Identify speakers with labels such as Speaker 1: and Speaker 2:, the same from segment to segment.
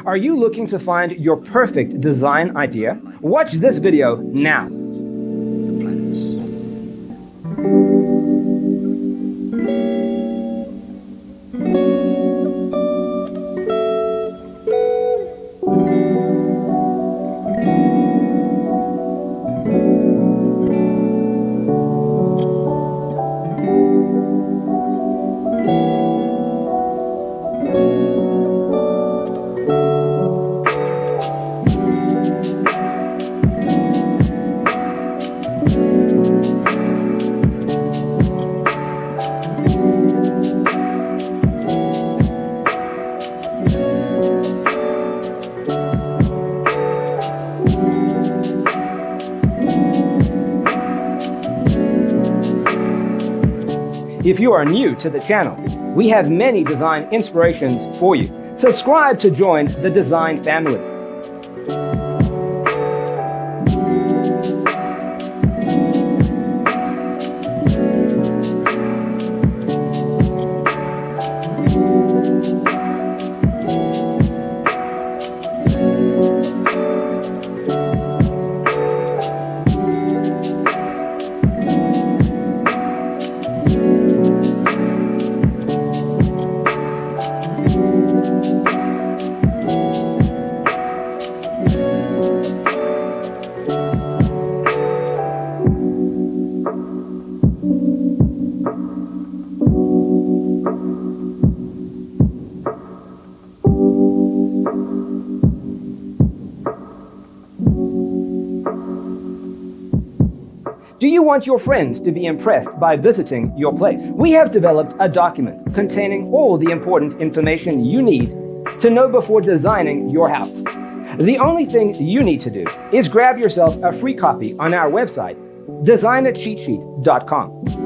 Speaker 1: Are you looking to find your perfect design idea? Watch this video now. If you are new to the channel, we have many design inspirations for you. Subscribe to join the design family. Do you want your friends to be impressed by visiting your place? We have developed a document containing all the important information you need to know before designing your house. The only thing you need to do is grab yourself a free copy on our website, designercheatsheet.com.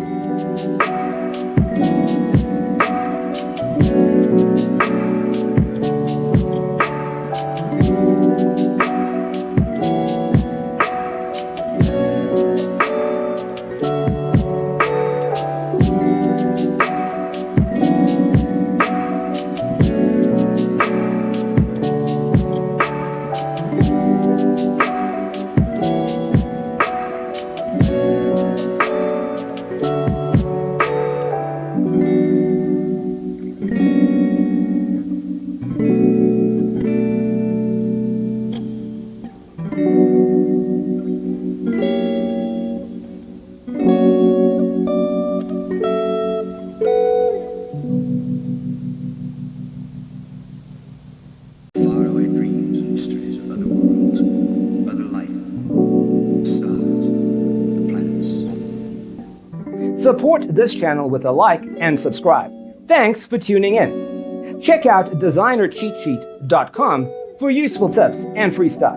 Speaker 1: Support this channel with a like and subscribe. Thanks for tuning in. Check out designercheatsheet.com for useful tips and free stuff.